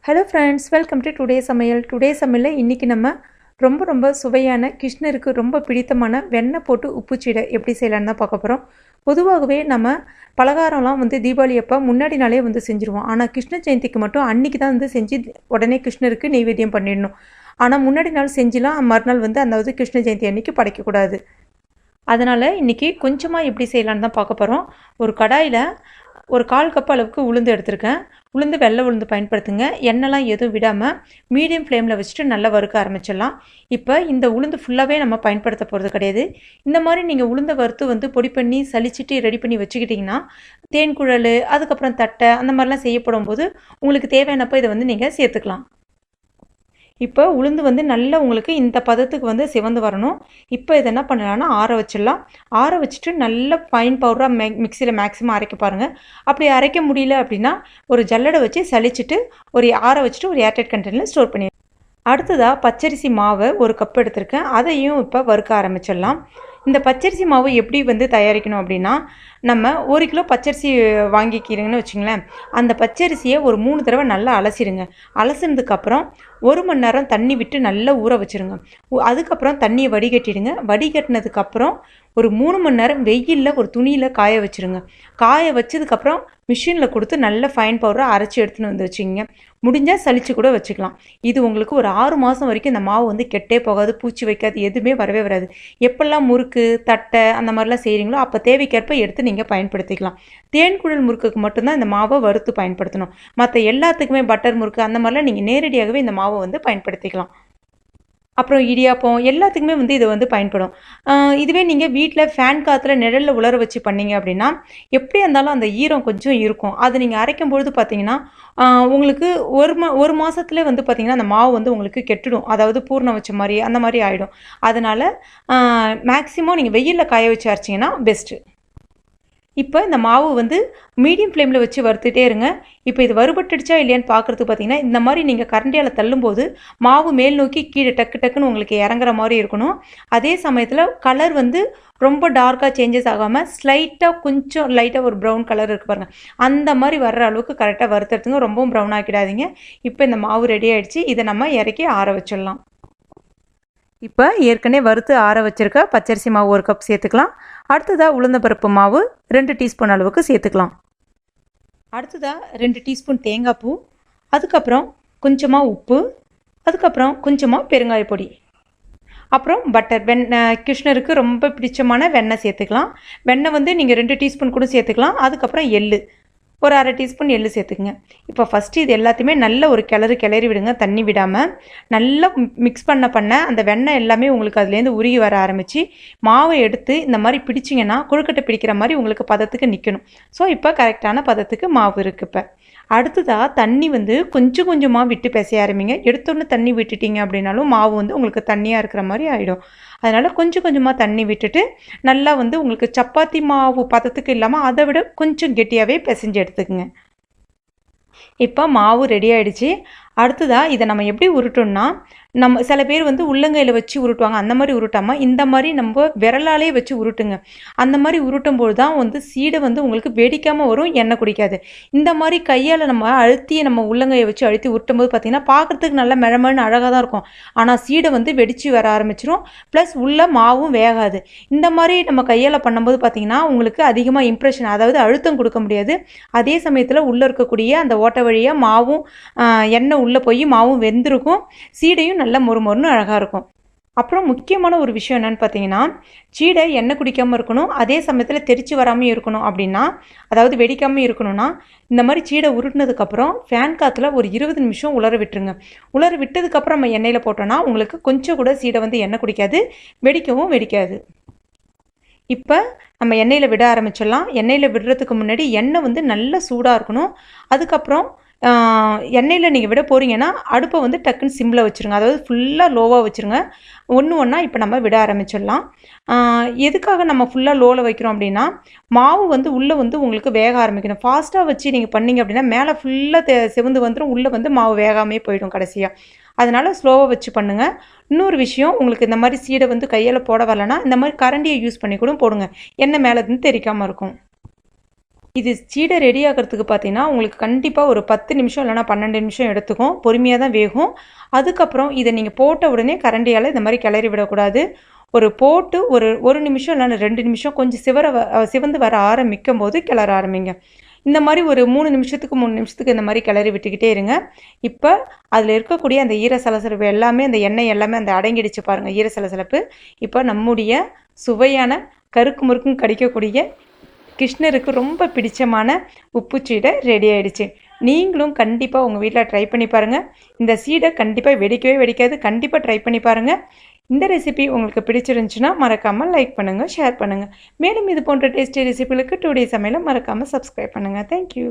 Hello friends, welcome to today's Samayal. Today's Samayal இன்னைக்கு நம்ம ரொம்ப சுவையான கிருஷ்ணருக்கு ரொம்ப பிடித்தமான வெண்ணெய் போட்டு உப்பு சீடை எப்படி செய்யலாம்னு தான் பார்க்க போறோம். பொதுவாகவே நம்ம பலகாரம்லாம் தீபாவளி அப்ப முன்னாடி நாளே செஞ்சிருவோம். ஆனா கிருஷ்ண ஜெயந்திக்கு மட்டும் அன்னைக்கு தான் செஞ்சு உடனே கிருஷ்ணருக்கு நைவேத்தியம் பண்ணிடணும். ஆனா முன்னாடி நாள் செஞ்சிலாம் மறுநாள் அதாவது கிருஷ்ண ஜெயந்தி அன்னைக்கு படைக்க கூடாது. அதனால இன்னைக்கு கொஞ்சமா எப்படி செய்யலாம்னு தான் பார்க்க போறோம். ஒரு கடாயில ஒரு 1/4 கப் அளவுக்கு உளுந்து எடுத்துருக்கேன். உளுந்து வெள்ளை உளுந்து பயன்படுத்துங்க. எண்ணெய்லாம் எதுவும் விடாமல் மீடியம் ஃப்ளேமில் வச்சுட்டு நல்லா வறுக்க ஆரம்பிச்சிடலாம். இப்போ இந்த உளுந்து ஃபுல்லாகவே நம்ம பயன்படுத்த போகிறது கிடையாது. இந்த மாதிரி நீங்கள் உளுந்தை வறுத்து பொடி பண்ணி சலிச்சிட்டு ரெடி பண்ணி வச்சுக்கிட்டிங்கன்னா தேன் குழல் அதுக்கப்புறம் தட்டை அந்த மாதிரிலாம் செய்யப்படும் போது உங்களுக்கு தேவையானப்போ இதை நீங்கள் சேர்த்துக்கலாம். இப்போ உளுந்து நல்லா உங்களுக்கு இந்த பதத்துக்கு சிவந்து வரணும். இப்போ இதை என்ன பண்ணலாம்னா ஆற வச்சிடலாம். ஆற வச்சுட்டு நல்ல ஃபைன் பவுடராக மிக்சியில் மேக்ஸிமம் அரைக்க பாருங்கள். அப்படி அரைக்க முடியல அப்படின்னா ஒரு ஜல்லடை வச்சு சலிச்சிட்டு ஆற வச்சுட்டு ஒரு ஏர்டைட் கண்டெய்னரில் ஸ்டோர் பண்ணி. அடுத்ததாக பச்சரிசி மாவை 1 கப் எடுத்திருக்கேன். அதையும் இப்போ வறுக்க ஆரம்பிச்சிடலாம். இந்த பச்சரிசி மாவு எப்படி தயாரிக்கணும் அப்படின்னா நம்ம 1 கிலோ பச்சரிசி வாங்கிக்கிறீங்கன்னு வச்சுங்களேன். அந்த பச்சரிசியை ஒரு 3 தடவை நல்லா அலசிடுங்க. அலசினதுக்கப்புறம் 1 மணி நேரம் தண்ணி விட்டு நல்லா ஊற வச்சுருங்க. அதுக்கப்புறம் தண்ணியை வடிகட்டிடுங்க. வடிகட்டினதுக்கப்புறம் ஒரு 3 மணி நேரம் வெயிலில் ஒரு துணியில் காய வச்சுருங்க. காய வச்சதுக்கப்புறம் மிஷினில் கொடுத்து நல்ல ஃபைன் பவுடராக அரைச்சி எடுத்துன்னு வச்சுக்கிங்க. முடிஞ்சால் சலிச்சு கூட வச்சுக்கலாம். இது உங்களுக்கு ஒரு 6 மாதம் வரைக்கும் இந்த மாவு கெட்டே போகாது, பூச்சி வைக்காது, எதுவுமே வரவே வராது. எப்பெல்லாம் முறுக்கு தட்டை அந்த மாதிரிலாம் செய்கிறீங்களோ அப்போ தேவைக்கேற்ப எடுத்து நீங்கள் பயன்படுத்திக்கலாம். தேன் குழல் முறுக்குக்கு மட்டும்தான் இந்த மாவை வறுத்து பயன்படுத்தணும். மற்ற எல்லாத்துக்குமே பட்டர் முறுக்கு அந்த மாதிரிலாம் நீங்கள் நேரடியாகவே இந்த மாவை பயன்படுத்திக்கலாம். அப்புறம் இடியாப்பம் எல்லாத்துக்குமே இது பயன்படும். இதுவே நீங்கள் வீட்டில் ஃபேன் காற்றுல நிழலில் உலர வச்சு பண்ணீங்க அப்படின்னா எப்படியா இருந்தாலும் அந்த ஈரம் கொஞ்சம் இருக்கும். அது நீங்கள் அரைக்கும் பொழுது பார்த்தீங்கன்னா உங்களுக்கு ஒரு மாதத்துலேயே பார்த்தீங்கன்னா அந்த மாவு உங்களுக்கு கெட்டுடும். அதாவது பூர்ணம் வச்ச மாதிரி அந்த மாதிரி ஆகிடும். அதனால் மேக்ஸிமம் நீங்கள் வெயிலில் காய வச்சு அரைச்சிங்கன்னா பெஸ்ட்டு. இப்போ இந்த மாவு மீடியம் ஃப்ளேமில் வச்சு வறுத்துட்டே இருங்க. இப்போ இது வறுபட்டுடுச்சா இல்லையான்னு பார்க்குறதுக்கு பார்த்தீங்கன்னா இந்த மாதிரி நீங்கள் கரண்டியால் தள்ளும்போது மாவு மேல் நோக்கி கீழே டக்குன்னு உங்களுக்கு இறங்குற மாதிரி இருக்கணும். அதே சமயத்தில் கலர் ரொம்ப டார்க்காக சேஞ்சஸ் ஆகாமல் ஸ்லைட்டாக கொஞ்சம் லைட்டாக ஒரு ப்ரௌன் கலர் இருக்கு பாருங்கள், அந்த மாதிரி வர்ற அளவுக்கு கரெக்டாக வறுத்துடுங்க. ரொம்பவும் ப்ரௌன் ஆக்கிடாதீங்க. இப்போ இந்த மாவு ரெடி ஆகிடுச்சு. இதை நம்ம இறக்கி ஆற வச்சிடலாம். இப்போ ஏற்கனவே வறுத்து ஆற வச்சுருக்க பச்சரிசி மாவு 1 கப் சேர்த்துக்கலாம். அடுத்ததாக உளுந்தம்பருப்பு மாவு 2 டீஸ்பூன் அளவுக்கு சேர்த்துக்கலாம். அடுத்ததாக 2 டீஸ்பூன் தேங்காய் பூ, அதுக்கப்புறம் கொஞ்சமாக உப்பு, அதுக்கப்புறம் கொஞ்சமாக பெருங்காய பொடி, அப்புறம் பட்டர் வெண்ணெய். கிருஷ்ணருக்கு ரொம்ப பிடிச்சமான வெண்ணெய் சேர்த்துக்கலாம். வெண்ணெய் நீங்கள் 2 டீஸ்பூன் கூட சேர்த்துக்கலாம். அதுக்கப்புறம் எள்ளு ஒரு 1/2 டீஸ்பூன் எள்ளு சேர்த்துக்குங்க. இப்போ ஃபஸ்ட்டு இது எல்லாத்தையுமே நல்ல ஒரு கிளறி விடுங்க, தண்ணி விடாமல். நல்லா மிக்ஸ் பண்ண அந்த வெண்ணெய் எல்லாமே உங்களுக்கு அதுலேருந்து உருகி வர ஆரம்பித்து மாவை எடுத்து இந்த மாதிரி பிடிச்சிங்கன்னா கொழுக்கட்டை பிடிக்கிற மாதிரி உங்களுக்கு பதத்துக்கு நிற்கணும். ஸோ இப்போ கரெக்டான பதத்துக்கு மாவு இருக்குது. இப்போ அடுத்ததாக தண்ணி கொஞ்சம் கொஞ்சமாக விட்டு பிசைய ஆரம்பிங்க. எடுத்தோன்னு தண்ணி விட்டுட்டீங்க அப்படின்னாலும் மாவு உங்களுக்கு தண்ணியாக இருக்கிற மாதிரி ஆகிடும். அதனால் கொஞ்சம் கொஞ்சமாக தண்ணி விட்டுட்டு நல்லா உங்களுக்கு சப்பாத்தி மாவு பதத்துக்கு இல்லாமல் அதை விட கொஞ்சம் கெட்டியாகவே பிசைஞ்சு எடுத்துக்குங்க. இப்போ மாவு ரெடி ஆகிடுச்சு. அடுத்ததாக இதை நம்ம எப்படி உருட்டோம்னா நம்ம சில பேர் உள்ளங்கையில் வச்சு உருட்டுவாங்க. அந்த மாதிரி உருட்டாமல் இந்த மாதிரி நம்ம விரலாலே வச்சு உருட்டுங்க. அந்த மாதிரி உருட்டும் போது தான் சீடை உங்களுக்கு வெடிக்காமல் வரும், எண்ணெய் குடிக்காது. இந்த மாதிரி கையால் நம்ம நம்ம உள்ளங்கையை வச்சு அழுத்தி உருட்டும் போது பார்த்தீங்கன்னா பார்க்குறதுக்கு நல்லா மெழமெழன்னு அழகாக தான் இருக்கும். ஆனால் சீடை வெடிச்சு வர ஆரம்பிச்சிடும். ப்ளஸ் உள்ள மாவும் வேகாது. இந்த மாதிரி நம்ம கையால் பண்ணும்போது பார்த்தீங்கன்னா உங்களுக்கு அதிகமாக இம்ப்ரெஷன், அதாவது அழுத்தம் கொடுக்க முடியாது. அதே சமயத்தில் உள்ளே இருக்கக்கூடிய அந்த ஓட்டை வழியாக மாவும் எண்ணெய் உள்ளே போய் மாவும் வெந்திருக்கும். சீடையும் நல்லா மொறுமொறுன்னு அழகாக இருக்கும். அப்புறம் முக்கியமான ஒரு விஷயம் என்னன்னு பார்த்தீங்கன்னா சீடை எண்ணெய் குடிக்காமல் இருக்கணும், அதே சமயத்தில் தெரிச்சு வராமல் இருக்கணும். அப்படின்னா அதாவது வெடிக்காமல் இருக்கணும்னா இந்த மாதிரி சீடை உருட்டினதுக்கப்புறம் ஃபேன் காற்றுல ஒரு 20 நிமிஷம் உலர விட்டுருங்க. உலர விட்டதுக்கப்புறம் நம்ம எண்ணெயில் போட்டோன்னா உங்களுக்கு கொஞ்சம் கூட சீடை எண்ணெய் குடிக்காது, வெடிக்கவும் வெடிக்காது. இப்போ நம்ம எண்ணெயில் விட ஆரம்பிச்சிடலாம். எண்ணெயில் விடுறதுக்கு முன்னாடி எண்ணெய் நல்லா சூடாக இருக்கணும். அதுக்கப்புறம் எண்ணெயில் நீங்கள் விட போகிறீங்கன்னா அடுப்பை டக்குன்னு சிம்மில் வச்சுருங்க. அதாவது ஃபுல்லாக லோவாக வச்சுருங்க. ஒன்றா இப்போ நம்ம விட ஆரம்பிச்சிடலாம். எதுக்காக நம்ம ஃபுல்லாக லோவில் வைக்கிறோம் அப்படின்னா மாவு உள்ளே உங்களுக்கு வேக ஆரம்பிக்கணும். ஃபாஸ்ட்டாக வச்சு நீங்கள் பண்ணிங்க அப்படின்னா மேலே ஃபுல்லாக செவந்து வந்துடும், உள்ளே மாவு வேகாமே போயிடும் கடைசியாக. அதனால் ஸ்லோவாக வச்சு பண்ணுங்கள். இன்னொரு விஷயம், உங்களுக்கு இந்த மாதிரி சீடை கையால் போட வரலன்னா இந்த மாதிரி கரண்டியை யூஸ் பண்ணி கூட போடுங்க. எண்ணெய் மேலே தெரிக்காமல் இருக்கும். இது சீடை ரெடி ஆகிறதுக்கு பார்த்தீங்கன்னா உங்களுக்கு கண்டிப்பாக ஒரு 10 நிமிஷம் இல்லைனா 12 நிமிஷம் எடுத்துக்கும். பொறுமையாக தான் வேகும். அதுக்கப்புறம் இதை நீங்கள் போட்ட உடனே கரண்டியால் இந்த மாதிரி கிளறி விடக்கூடாது. போட்டு ஒரு நிமிஷம் இல்லைனா 2 நிமிஷம் கொஞ்சம் சிவந்து வர ஆரம்பிக்கும் போது கிளற ஆரம்பிங்க. இந்த மாதிரி ஒரு 3 நிமிஷத்துக்கு இந்த மாதிரி கிளறி விட்டுக்கிட்டே இருங்க. இப்போ அதில் இருக்கக்கூடிய அந்த ஈர சலசலப்பு எல்லாமே அந்த எண்ணெய் எல்லாமே அந்த அடங்கிடுச்சு பாருங்கள், ஈர சலசலப்பு. இப்போ நம்முடைய சுவையான கருக்கு முறுக்கும் கடிக்கக்கூடிய கிருஷ்ணருக்கு ரொம்ப பிடிச்சமான உப்பு சீடை ரெடி ஆகிடுச்சு. நீங்களும் கண்டிப்பாக உங்கள் வீட்டில் ட்ரை பண்ணி பாருங்கள். இந்த சீடை கண்டிப்பாக வெடிக்கவே வெடிக்காது. கண்டிப்பாக ட்ரை பண்ணி பாருங்கள். இந்த ரெசிபி உங்களுக்கு பிடிச்சிருந்துச்சுன்னா மறக்காமல் லைக் பண்ணுங்கள், ஷேர் பண்ணுங்கள். மேலும் இது போன்ற டேஸ்டி ரெசிபிகளுக்கு டுடே சமையலை மறக்காமல் சப்ஸ்கிரைப் பண்ணுங்கள். தேங்க்யூ.